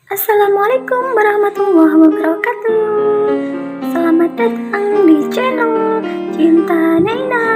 Assalamualaikum warahmatullahi wabarakatuh. Selamat datang di channel Cinta Neina.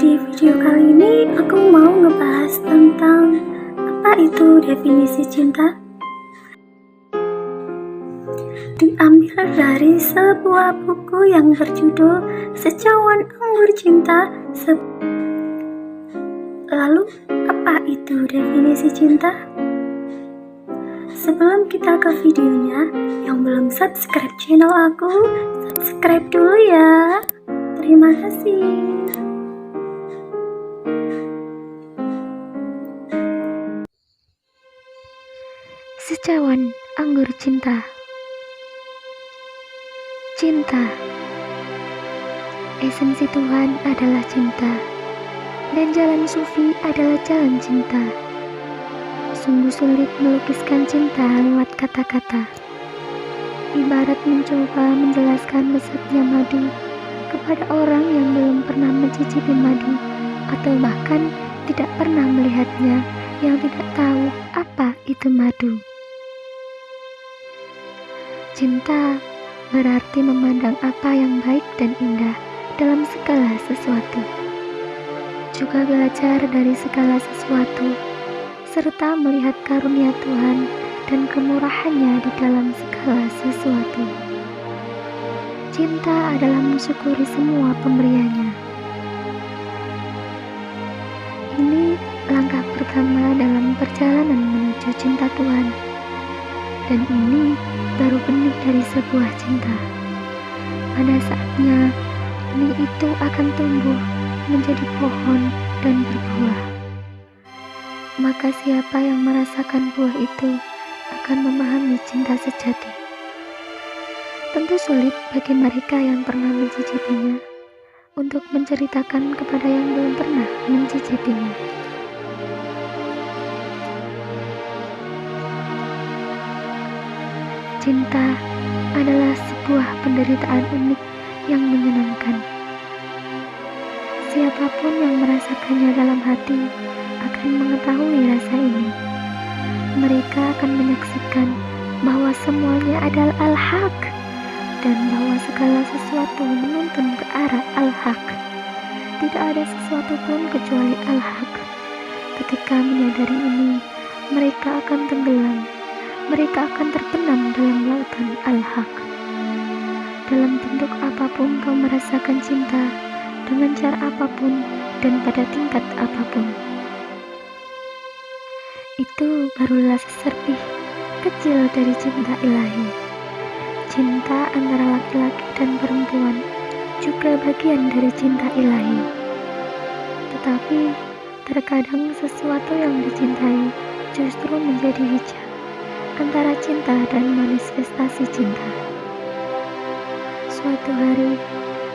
Di video kali ini aku mau ngebahas tentang apa itu definisi cinta. Diambil dari sebuah buku yang berjudul Secawan Anggur Cinta. Lalu, apa itu definisi cinta? Sebelum kita ke videonya, yang belum subscribe channel aku, subscribe dulu ya. Terima kasih. Secawan Anggur Cinta. Cinta. Esensi Tuhan adalah cinta, dan jalan sufi adalah jalan cinta. Sungguh sulit melukiskan cinta lewat kata-kata. Ibarat mencoba menjelaskan lezatnya madu kepada orang yang belum pernah mencicipi madu, atau bahkan tidak pernah melihatnya, yang tidak tahu apa itu madu. Cinta berarti memandang apa yang baik dan indah dalam segala sesuatu, juga belajar dari segala sesuatu, serta melihat karunia Tuhan dan kemurahannya di dalam segala sesuatu. Cinta adalah mensyukuri semua pemberiannya. Ini langkah pertama dalam perjalanan menuju cinta Tuhan, dan ini baru benih dari sebuah cinta. Pada saatnya, benih itu akan tumbuh menjadi pohon dan berbuah. Maka siapa yang merasakan buah itu akan memahami cinta sejati. Tentu sulit bagi mereka yang pernah mencicipinya untuk menceritakan kepada yang belum pernah mencicipinya. Cinta adalah sebuah penderitaan unik yang menyenangkan. Siapapun yang merasakannya dalam hati akan mengetahui rasa ini. Mereka akan menyaksikan bahwa semuanya adalah al-haq, dan bahwa segala sesuatu menuntun ke arah al-haq. Tidak ada sesuatu pun kecuali al-haq. Ketika menyadari ini, mereka akan tenggelam. Mereka akan terbenam dalam lautan al-haq. Dalam bentuk apapun kau merasakan cinta, dengan cara apapun dan pada tingkat apapun. Itu barulah seserpih kecil dari cinta ilahi. Cinta antara laki-laki dan perempuan juga bagian dari cinta ilahi. Tetapi terkadang sesuatu yang dicintai justru menjadi hijab antara cinta dan manifestasi cinta. Suatu hari,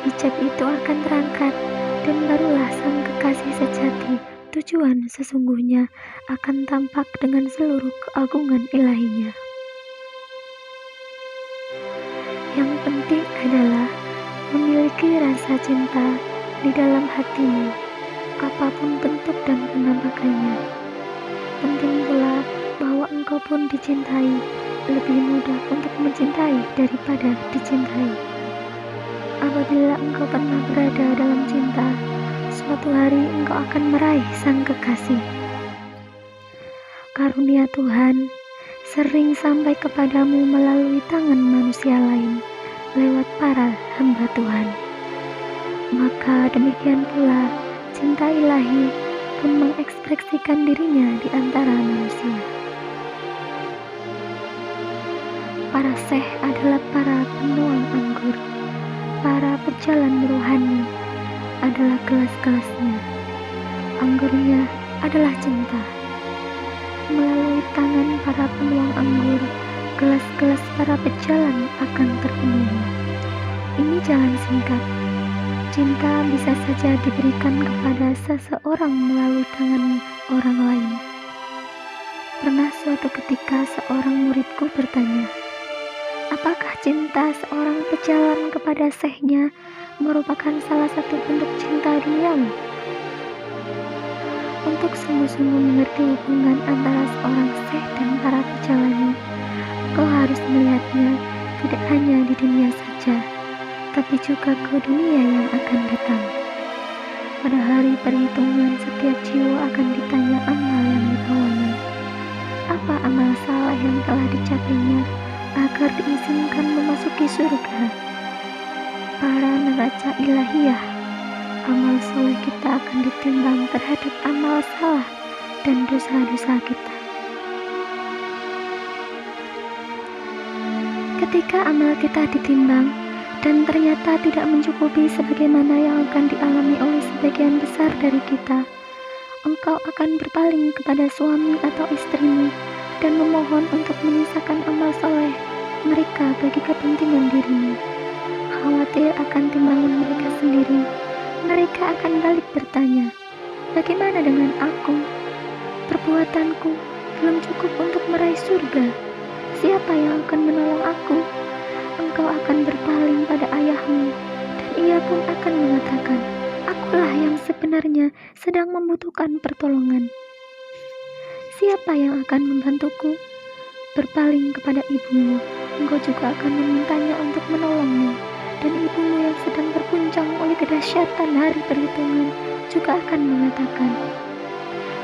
hijab itu akan terangkat, dan barulah sang kekasih sejati, tujuan sesungguhnya, akan tampak dengan seluruh keagungan ilahinya. Yang penting adalah memiliki rasa cinta di dalam hatimu, apapun bentuk dan penampakannya. Penting pula bahwa engkau pun dicintai, lebih mudah untuk mencintai daripada dicintai. Apabila engkau pernah berada dalam cinta, suatu hari engkau akan meraih sang kekasih. Karunia Tuhan sering sampai kepadamu melalui tangan manusia lain, lewat para hamba Tuhan. Maka demikian pula cinta ilahi pun mengekspresikan dirinya di antara manusia. Para syekh adalah para penuang anggur. Para pejalan rohani adalah gelas-gelasnya. Anggurnya adalah cinta. Melalui tangan para penuang anggur, gelas-gelas para pejalan akan terpenuhi. Ini jalan singkat. Cinta bisa saja diberikan kepada seseorang melalui tangan orang lain. Pernah suatu ketika seorang muridku bertanya, apakah cinta seorang pejalan kepada syekhnya merupakan salah satu bentuk cinta duniawi? untuk sungguh-sungguh mengerti hubungan antara seorang syekh dan para pejalannya, engkau harus melihatnya tidak hanya di dunia saja, tapi juga ke dunia yang akan datang. Pada hari perhitungan, setiap jiwa akan ditanya amal yang dibawanya. Apa amal saleh yang telah dicapainya agar diizinkan memasuki surga? Para neraca ilahiyah, amal soleh kita akan ditimbang terhadap amal salah dan dosa-dosa kita. Ketika amal kita ditimbang dan ternyata tidak mencukupi sebagaimana yang akan dialami oleh sebagian besar dari kita, engkau akan berpaling kepada suami atau istrimu dan memohon untuk menyisakan amal soleh mereka bagi kepentingan dirimu. Khawatir akan timbangan mereka sendiri, mereka akan balik bertanya, bagaimana dengan aku? Perbuatanku belum cukup untuk meraih surga. Siapa yang akan menolong aku? Engkau akan berpaling pada ayahmu, dan ia pun akan mengatakan, akulah yang sebenarnya sedang membutuhkan pertolongan. Siapa yang akan membantuku? Berpaling kepada ibumu, engkau juga akan memintanya untuk menolongmu, dan ibumu yang sedang terguncang oleh kedahsyatan hari perhitungan juga akan mengatakan,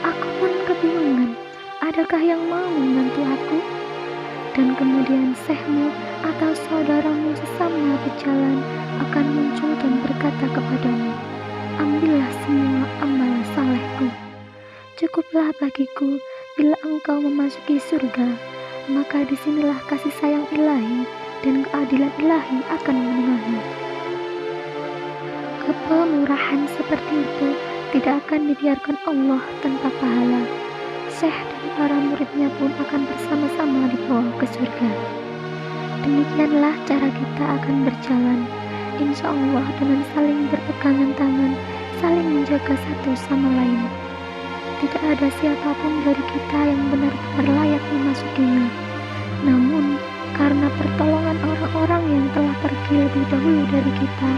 aku pun kebingungan, adakah yang mau membantu aku? Dan kemudian syekhmu atau saudaramu sesama pejalan akan muncul dan berkata kepadamu, ambillah semua amal salehku. Cukuplah bagiku bila engkau memasuki surga, maka disinilah kasih sayang ilahi dan keadilan ilahi akan menengahi. Kepemurahan seperti itu tidak akan dibiarkan Allah tanpa pahala. Syekh dan para muridnya pun akan bersama-sama dibawa ke surga. Demikianlah cara kita akan berjalan, insya Allah dengan saling berpegangan tangan, saling menjaga satu sama lain. Tidak ada siapapun dari kita yang benar-benar layak memasukinya. Namun, karena pertolongan orang-orang yang telah pergi lebih dahulu dari kita,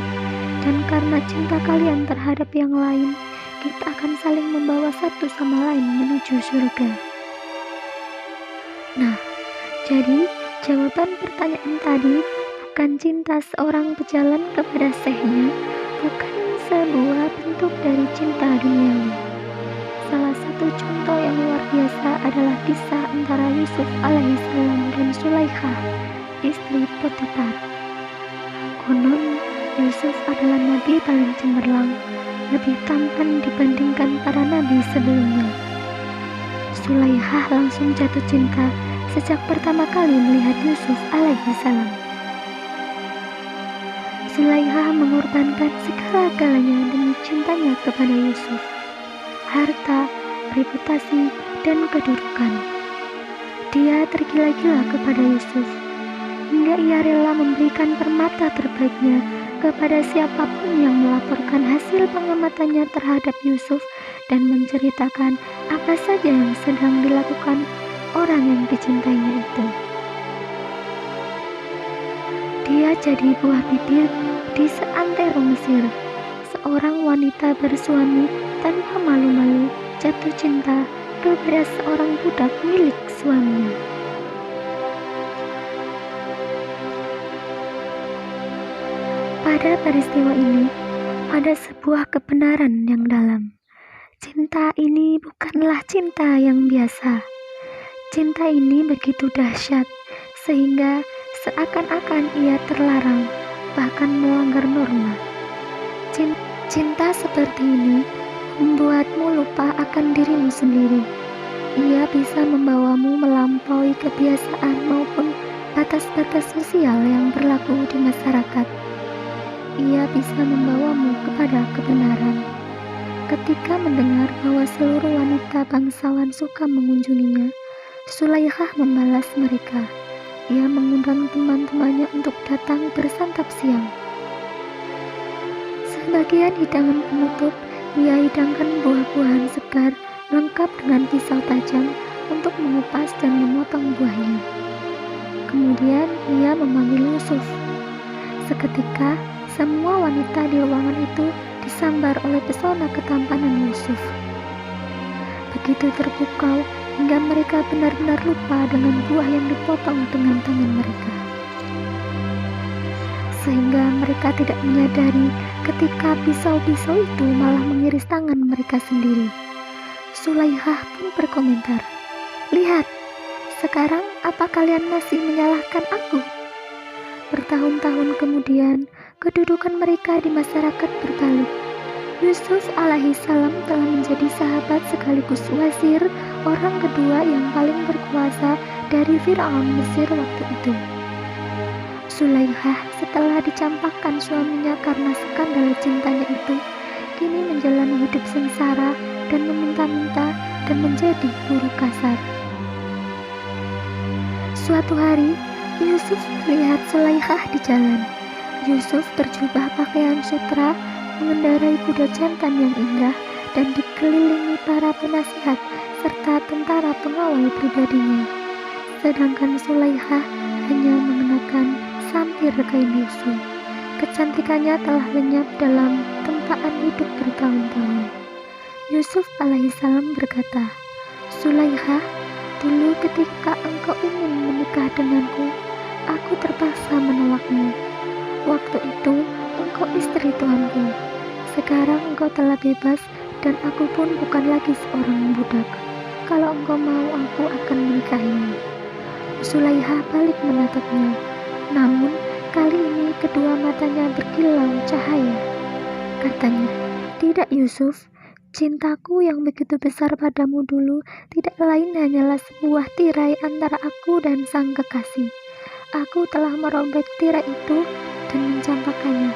dan karena cinta kalian terhadap yang lain, kita akan saling membawa satu sama lain menuju surga. Nah, jadi jawaban pertanyaan tadi, bukan cinta seorang pejalan kepada syekhnya, bukan sebuah bentuk dari cinta duniawi. Salah satu contoh yang luar biasa adalah kisah antara Yusuf alaihissalam dan Sulaikha, istri Potifar. Konon, Yusuf adalah nabi paling cemerlang, lebih tampan dibandingkan para nabi sebelumnya. Sulaikha langsung jatuh cinta sejak pertama kali melihat Yusuf alaihissalam. Sulaikha mengorbankan segala-galanya demi cintanya kepada Yusuf. Harta, reputasi, dan kedudukan. Dia tergila-gila kepada Yusuf, hingga ia rela memberikan permata terbaiknya kepada siapapun yang melaporkan hasil pengamatannya terhadap Yusuf dan menceritakan apa saja yang sedang dilakukan orang yang dicintainya itu. Dia jadi buah bibir di seantero Mesir. Seorang wanita bersuami tanpa malu-malu jatuh cinta kepada seorang budak milik suaminya. Pada peristiwa ini, ada sebuah kebenaran yang dalam. Cinta ini bukanlah cinta yang biasa. Cinta ini begitu dahsyat, sehingga seakan-akan ia terlarang, bahkan melanggar norma. Cinta seperti ini membuatmu lupa akan dirimu sendiri. Ia bisa membawamu melampaui kebiasaan maupun batas-batas sosial yang berlaku di masyarakat. Ia bisa membawamu kepada kebenaran. Ketika mendengar bahwa seluruh wanita bangsawan suka mengunjunginya, Sulaikha membalas mereka. Ia mengundang teman-temannya untuk datang bersantap siang. Sebagian hidangan penutup, ia hidangkan buah-buahan segar lengkap dengan pisau tajam untuk mengupas dan memotong buahnya. Kemudian ia memanggil Yusuf. Seketika, semua wanita di ruangan itu disambar oleh pesona ketampanan Yusuf. begitu terpukau hingga mereka benar-benar lupa dengan buah yang dipotong dengan tangan mereka. Sehingga mereka tidak menyadari ketika pisau-pisau itu malah mengiris tangan mereka sendiri. Sulaihah pun berkomentar, "Lihat, sekarang apa kalian masih menyalahkan aku?" Bertahun-tahun kemudian, kedudukan mereka di masyarakat berbalik. Yusuf alaihissalam telah menjadi sahabat sekaligus wazir, orang kedua yang paling berkuasa dari Fir'aun Mesir waktu itu. Sulaihah setelah dicampakkan suaminya karena skandal cintanya itu, kini menjalani hidup sengsara dan meminta-minta dan menjadi buruh kasar. Suatu hari, Yusuf melihat Sulaihah di jalan. Yusuf berjubah pakaian sutra, mengendarai kuda jantan yang indah, dan dikelilingi para penasihat serta tentara pengawal pribadinya. Sedangkan Sulaihah hanya mengenakan sampir kain lusuh. Kecantikannya telah lenyap dalam tempaan hidup bertahun-tahun. Yusuf alaihissalam berkata, "Sulaihah, dulu ketika engkau ingin menikah denganku, aku terpaksa menolakmu. Waktu itu engkau istri tuanku. Sekarang engkau telah bebas dan aku pun bukan lagi seorang budak. Kalau engkau mau, aku akan menikahimu." Sulaihah balik menatapnya. Namun kali ini kedua matanya berkilau cahaya. Katanya, "Tidak Yusuf, cintaku yang begitu besar padamu dulu tidak lain hanyalah sebuah tirai antara aku dan sang kekasih. Aku telah merobek tirai itu dan mencampakkannya.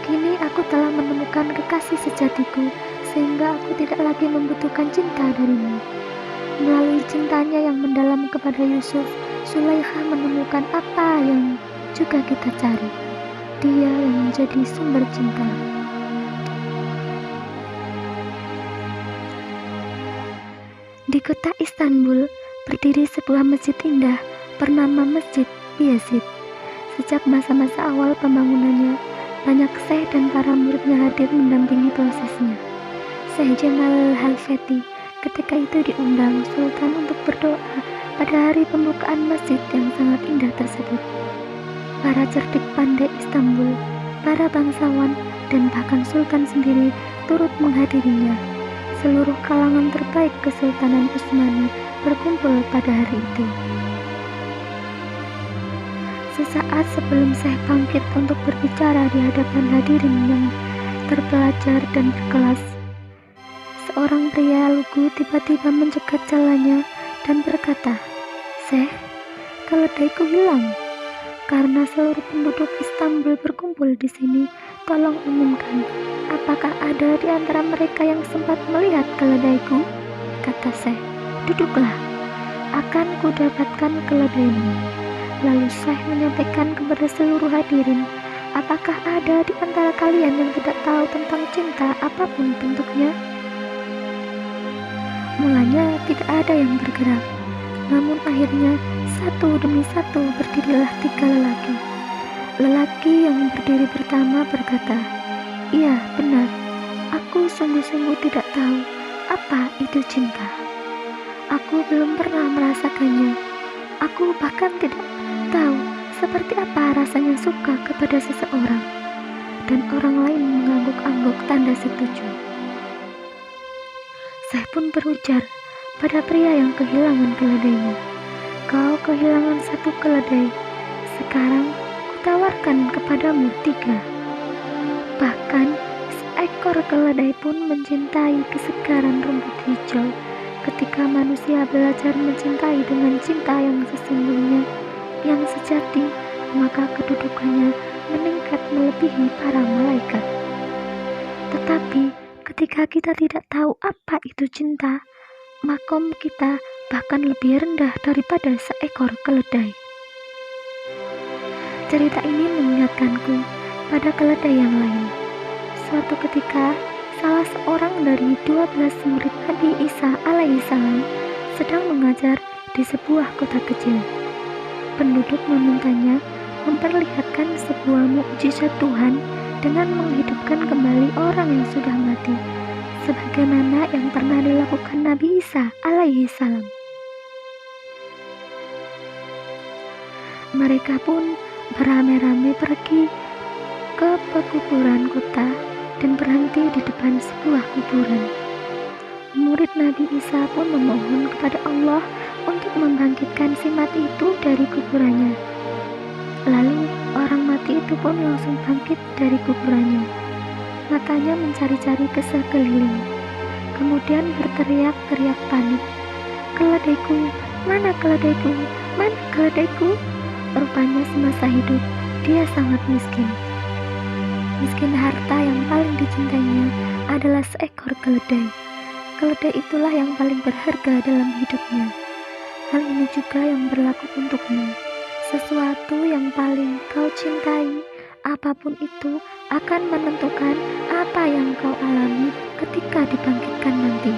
Kini aku telah menemukan kekasih sejatiku, sehingga aku tidak lagi membutuhkan cinta darimu." Melalui cintanya yang mendalam kepada Yusuf, Sulaihah menemukan apa yang juga kita cari. Dia yang menjadi sumber cinta. Di kota Istanbul, berdiri sebuah masjid indah bernama Masjid Bayezid. Sejak masa-masa awal pembangunannya, banyak syekh dan para muridnya hadir mendampingi prosesnya. Syekh Jamal Halfeti ketika itu diundang Sultan untuk berdoa pada hari pembukaan masjid yang sangat indah tersebut. Para cerdik pandai Istanbul, para bangsawan, dan bahkan Sultan sendiri turut menghadirinya. Seluruh kalangan terbaik Kesultanan Utsmani berkumpul pada hari itu. Sesaat sebelum Syekh bangkit untuk berbicara di hadapan hadirin yang terpelajar dan berkelas, seorang pria lugu tiba-tiba mencegat jalannya dan berkata, "Syekh, keledaiku hilang. Karena seluruh penduduk Istanbul berkumpul di sini, tolong umumkan, apakah ada di antara mereka yang sempat melihat keledaiku?" Kata Syekh, "Duduklah, akan kudapatkan keledaimu." Lalu Syekh menyampaikan kepada seluruh hadirin, "Apakah ada di antara kalian yang tidak tahu tentang cinta apapun bentuknya?" Mulanya tidak ada yang bergerak, namun akhirnya satu demi satu berdirilah 3 lelaki. Lelaki yang berdiri pertama berkata, "Iya, benar, aku sungguh-sungguh tidak tahu apa itu cinta. Aku belum pernah merasakannya. Aku bahkan tidak tahu seperti apa rasanya suka kepada seseorang." Dan orang lain mengangguk-angguk tanda setuju. Syekh pun berujar pada pria yang kehilangan keledainya, "Kau kehilangan 1 keledai, sekarang kutawarkan kepadamu 3. Bahkan seekor keledai pun mencintai kesegaran rumput hijau. Ketika manusia belajar mencintai dengan cinta yang sesungguhnya, yang sejati, maka kedudukannya meningkat melebihi para malaikat. Tetapi ketika kita tidak tahu apa itu cinta, makom kita bahkan lebih rendah daripada seekor keledai." Cerita ini mengingatkanku pada keledai yang lain. Suatu ketika, salah seorang dari 12 murid Nabi Isa alaihissalam sedang mengajar di sebuah kota kecil. Penduduk memintanya memperlihatkan sebuah mukjizat Tuhan dengan menghidupkan kembali orang yang sudah mati, sebagaimana yang pernah dilakukan Nabi Isa alaihi salam. Mereka pun beramai-ramai pergi ke pekuburan kota dan berhenti di depan sebuah kuburan. Murid Nabi Isa pun memohon kepada Allah untuk membangkitkan si mati itu dari kuburannya. Lalu orang mati itu pun langsung bangkit dari kuburannya. Matanya mencari-cari ke sekeliling, kemudian berteriak-teriak panik, "Keledaiku, mana keledaiku, mana keledaiku?" Rupanya semasa hidup dia sangat miskin. Miskin harta yang paling dicintainya adalah seekor keledai. Keledai itulah yang paling berharga dalam hidupnya. Hal ini juga yang berlaku untukmu. Sesuatu yang paling kau cintai, apapun itu, akan menentukan apa yang kau alami ketika dibangkitkan nanti.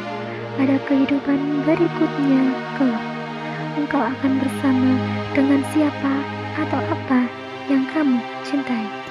Pada kehidupan berikutnya kelak, engkau akan bersama dengan siapa atau apa yang kamu cintai.